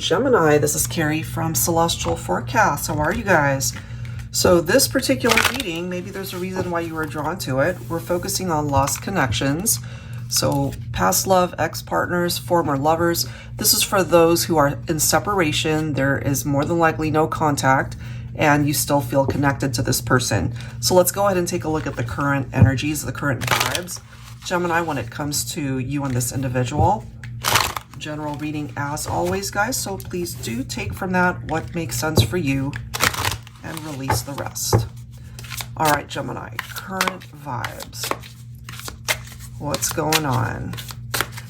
Gemini, this is Carrie from Celestial Forecast. How are you guys? So this particular reading, maybe there's a reason why you were drawn to it. We're focusing on lost connections. So past love, ex-partners, former lovers. This is for those who are in separation. There is more than likely no contact and you still feel connected to this person. So let's go ahead and take a look at the current energies, the current vibes. Gemini, when it comes to you and this individual. General reading as always, guys, so please do take from that what makes sense for you and release the rest. All right, Gemini, current vibes. What's going on?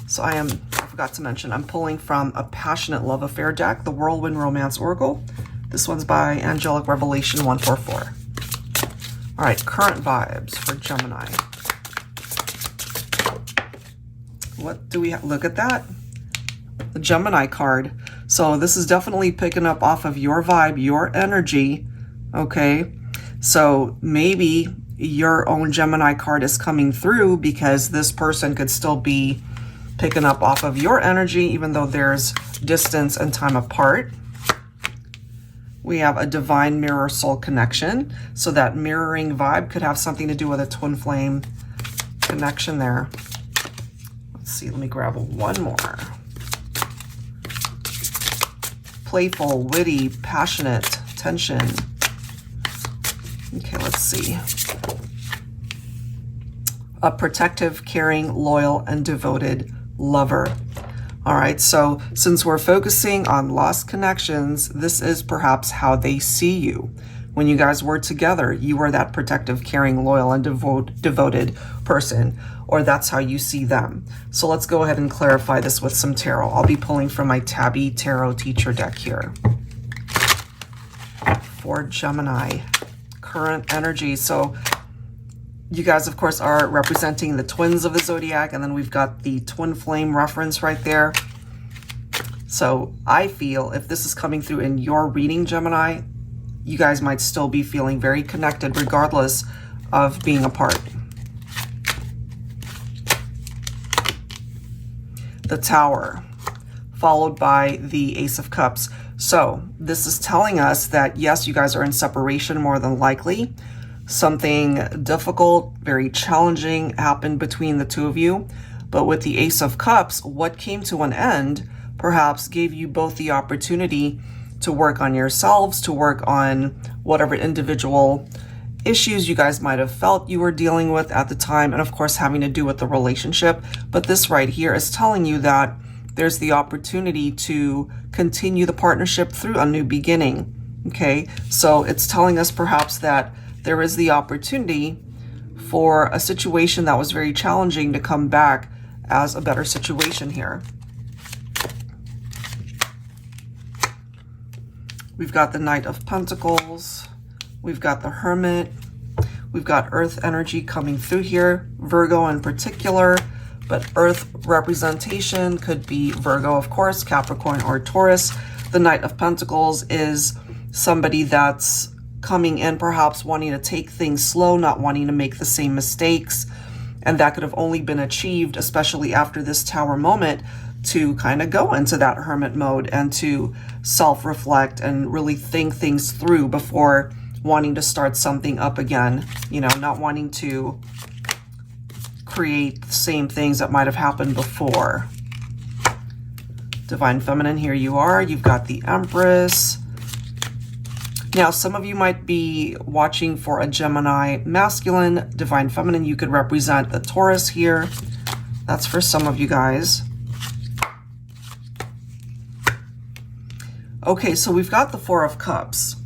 So I forgot to mention, I'm pulling from a passionate love affair deck, the Whirlwind Romance Oracle. This one's by Angelic Revelation 144. All right, current vibes for Gemini. What do we have? Look at that. The Gemini card. So this is definitely picking up off of your vibe, your energy. Okay. So maybe your own Gemini card is coming through because this person could still be picking up off of your energy, even though there's distance and time apart. We have a divine mirror soul connection. So that mirroring vibe could have something to do with a twin flame connection there. Let's see. Let me grab one more. Playful, witty, passionate, tension. Okay, let's see. A protective, caring, loyal, and devoted lover. All right, so since we're focusing on lost connections, this is perhaps how they see you. When you guys were together, you were that protective, caring, loyal, and devoted person, or that's how you see them. So let's go ahead and clarify this with some tarot. I'll be pulling from my TABBY Tarot Teacher deck here. For Gemini, current energy. So you guys, of course, are representing the twins of the zodiac, and then we've got the twin flame reference right there. So I feel if this is coming through in your reading, Gemini, you guys might still be feeling very connected regardless of being apart. The Tower, followed by the Ace of Cups. So this is telling us that yes, you guys are in separation more than likely. Something difficult, very challenging happened between the two of you. But with the Ace of Cups, what came to an end perhaps gave you both the opportunity to work on yourselves, to work on whatever individual issues you guys might have felt you were dealing with at the time, and of course having to do with the relationship. But this right here is telling you that there's the opportunity to continue the partnership through a new beginning. Okay, so it's telling us perhaps that there is the opportunity for a situation that was very challenging to come back as a better situation here. We've got the Knight of Pentacles. We've got the Hermit. We've got Earth energy coming through here, Virgo in particular, but Earth representation could be Virgo, of course, Capricorn or Taurus. The Knight of Pentacles is somebody that's coming in perhaps wanting to take things slow, not wanting to make the same mistakes. And that could have only been achieved, especially after this Tower moment, to kind of go into that hermit mode and to self-reflect and really think things through before wanting to start something up again, you know, not wanting to create the same things that might have happened before. Divine Feminine, here you are. You've got the Empress. Now, some of you might be watching for a Gemini masculine. Divine Feminine, you could represent the Taurus here. That's for some of you guys. Okay, so we've got the Four of Cups.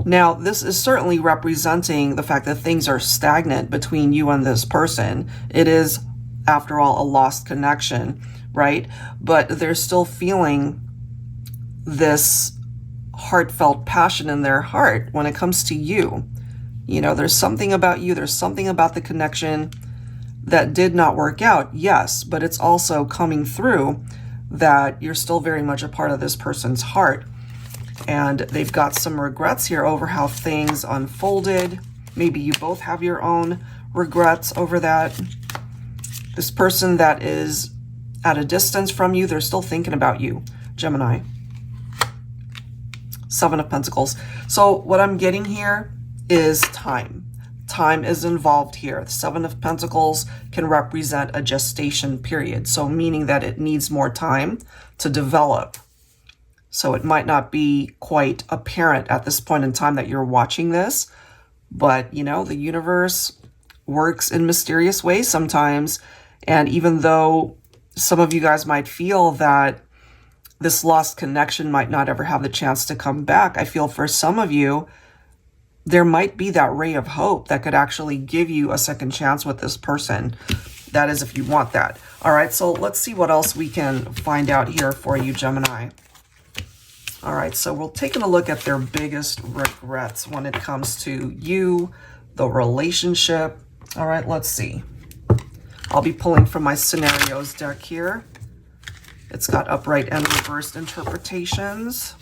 Now, this is certainly representing the fact that things are stagnant between you and this person. It is, after all, a lost connection, right? But they're still feeling this heartfelt passion in their heart when it comes to you. You know, there's something about you, there's something about the connection that did not work out, yes, but it's also coming through that you're still very much a part of this person's heart. And they've got some regrets here over how things unfolded. Maybe you both have your own regrets over that. This person that is at a distance from you, they're still thinking about you, Gemini. Seven of Pentacles. So what I'm getting here is time. Time is involved here. The Seven of Pentacles can represent a gestation period. So meaning that it needs more time to develop. So it might not be quite apparent at this point in time that you're watching this, but you know, the universe works in mysterious ways sometimes. And even though some of you guys might feel that this lost connection might not ever have the chance to come back, I feel for some of you, there might be that ray of hope that could actually give you a second chance with this person. That is if you want that. All right, so let's see what else we can find out here for you, Gemini. All right, so we're taking a look at their biggest regrets when it comes to you, the relationship. All right, let's see. I'll be pulling from my scenarios deck here. It's got upright and reversed interpretations.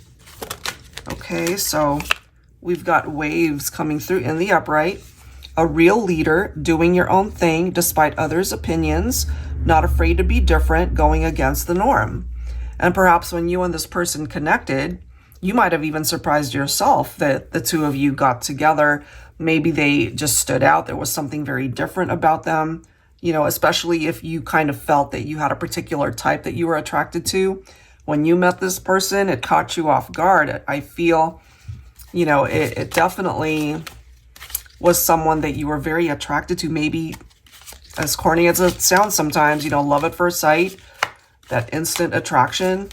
Okay, so we've got waves coming through in the upright. A real leader, doing your own thing despite others' opinions, not afraid to be different, going against the norm. And perhaps when you and this person connected, you might have even surprised yourself that the two of you got together. Maybe they just stood out. There was something very different about them. You know, especially if you kind of felt that you had a particular type that you were attracted to. When you met this person, it caught you off guard. I feel, you know, it definitely was someone that you were very attracted to. Maybe, as corny as it sounds sometimes, you know, love at first sight, that instant attraction.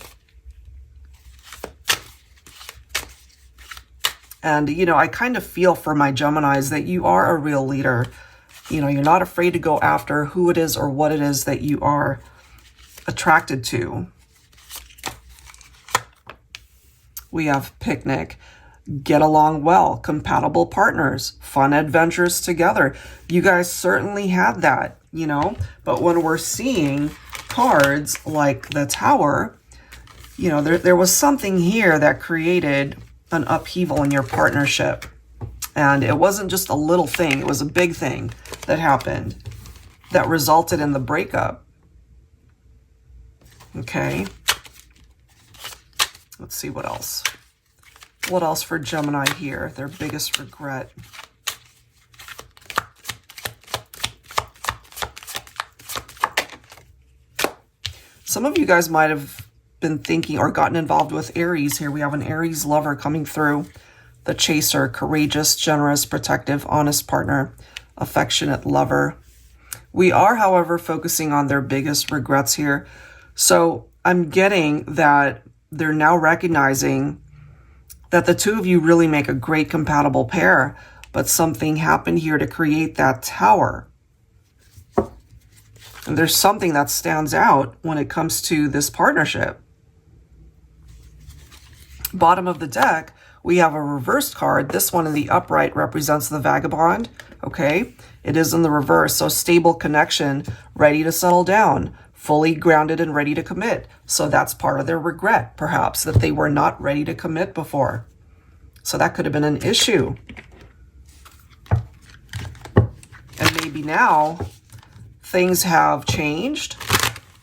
And, you know, I kind of feel for my Geminis that you are a real leader. You know, you're not afraid to go after who it is or what it is that you are attracted to. We have picnic, get along well, compatible partners, fun adventures together. You guys certainly had that, you know, but when we're seeing cards like the Tower, you know, there was something here that created an upheaval in your partnership. And it wasn't just a little thing, it was a big thing that happened that resulted in the breakup. Okay. Let's see what else. What else for Gemini here? Their biggest regret. Some of you guys might have been thinking or gotten involved with Aries here. We have an Aries lover coming through. The chaser, courageous, generous, protective, honest partner, affectionate lover. We are, however, focusing on their biggest regrets here. So I'm getting that they're now recognizing that the two of you really make a great compatible pair, but something happened here to create that Tower. And there's something that stands out when it comes to this partnership. Bottom of the deck, we have a reversed card. This one in the upright represents the Vagabond, okay? It is in the reverse, so stable connection, ready to settle down, fully grounded and ready to commit. So that's part of their regret, perhaps, that they were not ready to commit before. So that could have been an issue. And maybe now things have changed,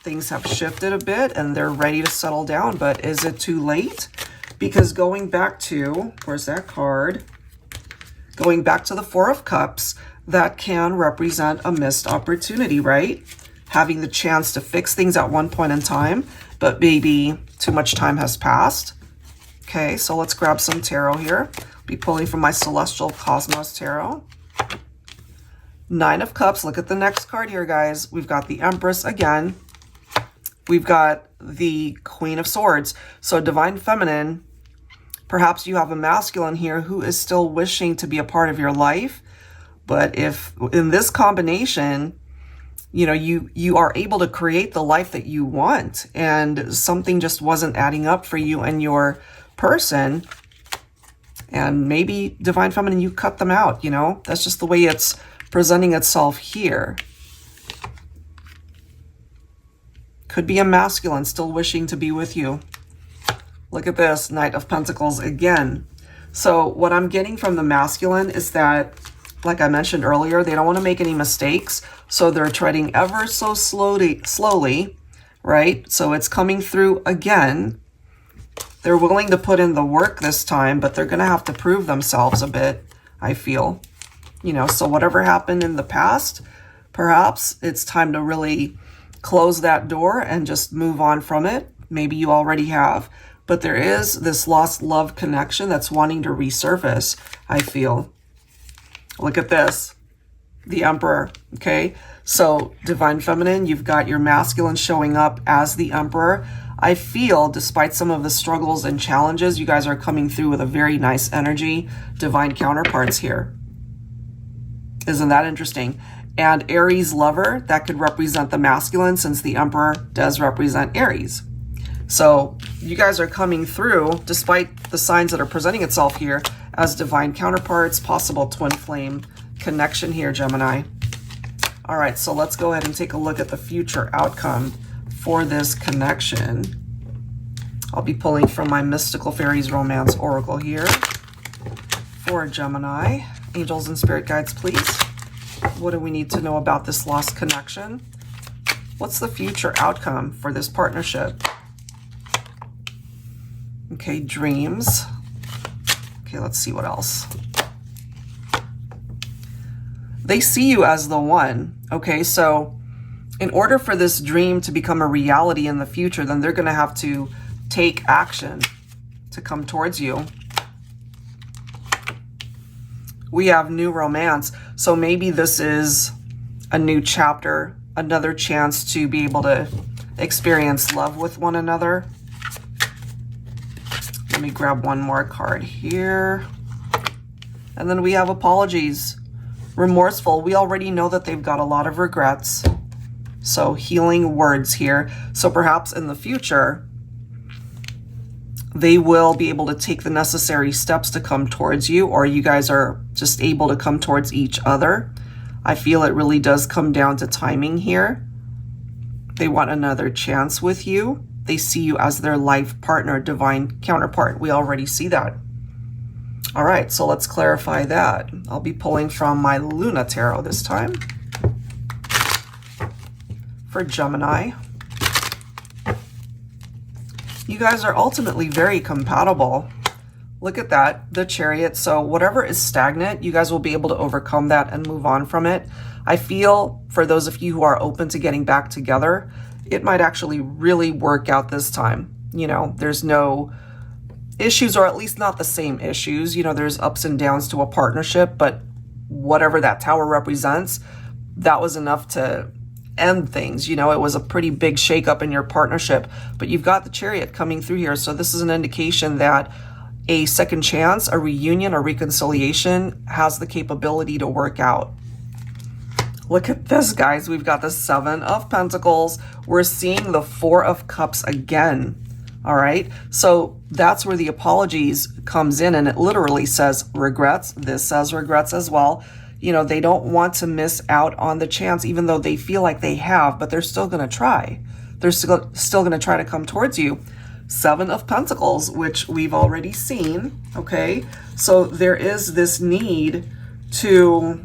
things have shifted a bit, and they're ready to settle down, but is it too late? Because going back to, where's that card? Going back to the Four of Cups, that can represent a missed opportunity, right? Having the chance to fix things at one point in time, but maybe too much time has passed. Okay, so let's grab some tarot here. I'll be pulling from my Celestial Cosmos Tarot. Nine of Cups. Look at the next card here, guys. We've got the Empress again. We've got the Queen of Swords. So Divine Feminine. Perhaps you have a masculine here who is still wishing to be a part of your life. But if in this combination, you know, you are able to create the life that you want and something just wasn't adding up for you and your person, and maybe Divine Feminine, you cut them out, you know, that's just the way it's presenting itself here. Could be a masculine still wishing to be with you. Look at this, Knight of Pentacles again. So what I'm getting from the masculine is that, like I mentioned earlier, they don't want to make any mistakes. So they're treading ever so slowly, right? So it's coming through again. They're willing to put in the work this time, but they're going to have to prove themselves a bit, I feel. You know, so whatever happened in the past, perhaps it's time to really close that door and just move on from it. Maybe you already have, but there is this lost love connection that's wanting to resurface, I feel. Look at this, the Emperor, okay? So Divine Feminine, you've got your masculine showing up as the Emperor. I feel, despite some of the struggles and challenges, you guys are coming through with a very nice energy. Divine counterparts here. Isn't that interesting? And Aries lover, that could represent the masculine, since the Emperor does represent Aries. So you guys are coming through, despite the signs that are presenting itself here, as divine counterparts, possible twin flame connection here, Gemini. All right, so let's go ahead and take a look at the future outcome for this connection. I'll be pulling from my Mystical Fairies Romance Oracle here for Gemini. Angels and spirit guides, please. What do we need to know about this lost connection? What's the future outcome for this partnership? Okay, dreams. Okay, let's see what else. They see you as the one. Okay, so in order for this dream to become a reality in the future, then they're going to have to take action to come towards you. We have new romance. So maybe this is a new chapter, another chance to be able to experience love with one another. Let me grab one more card here. And then we have apologies. Remorseful. We already know that they've got a lot of regrets. So healing words here. So perhaps in the future, they will be able to take the necessary steps to come towards you, or you guys are just able to come towards each other. I feel it really does come down to timing here. They want another chance with you. They see you as their life partner, divine counterpart. We already see that. All right, so let's clarify that. I'll be pulling from my Luna Tarot this time for Gemini. You guys are ultimately very compatible. Look at that, the Chariot. So whatever is stagnant, you guys will be able to overcome that and move on from it. I feel for those of you who are open to getting back together, it might actually really work out this time. You know, there's no issues, or at least not the same issues. You know, there's ups and downs to a partnership, but whatever that tower represents, that was enough to end things. You know, it was a pretty big shakeup in your partnership, but you've got the Chariot coming through here. So this is an indication that a second chance, a reunion, or reconciliation has the capability to work out. Look at this, guys. We've got the Seven of Pentacles. We're seeing the Four of Cups again. All right, so that's where the apologies comes in, and it literally says regrets. This says regrets as well. You know, they don't want to miss out on the chance, even though they feel like they have, but they're still going to try. They're still going to try to come towards you. Seven of Pentacles, which we've already seen. Okay, so there is this need to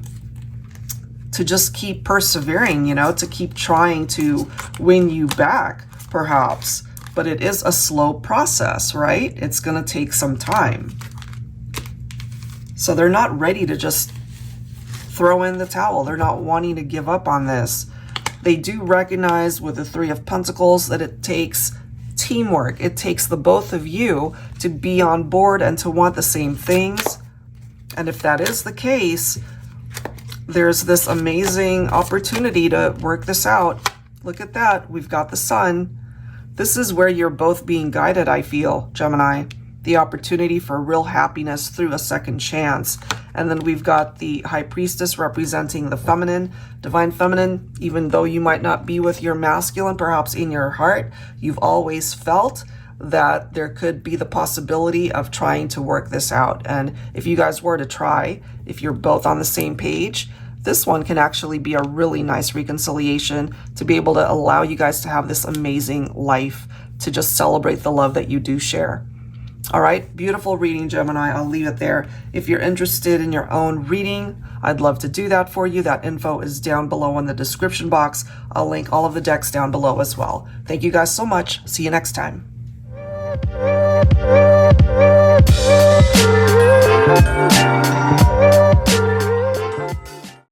just keep persevering, you know, to keep trying to win you back, perhaps. But it is a slow process, right? It's going to take some time. So they're not ready to just throw in the towel. They're not wanting to give up on this. They do recognize with the Three of Pentacles that it takes teamwork. It takes the both of you to be on board and to want the same things. And if that is the case, there's this amazing opportunity to work this out. Look at that. We've got the Sun. This is where you're both being guided, I feel, Gemini. The opportunity for real happiness through a second chance. And then we've got the High Priestess representing the feminine, divine feminine. Even though you might not be with your masculine, perhaps in your heart, you've always felt that there could be the possibility of trying to work this out. And if you guys were to try, if you're both on the same page, this one can actually be a really nice reconciliation to be able to allow you guys to have this amazing life, to just celebrate the love that you do share. All right, beautiful reading, Gemini. I'll leave it there. If you're interested in your own reading, I'd love to do that for you. That info is down below in the description box. I'll link all of the decks down below as well. Thank you guys so much. See you next time. Bye.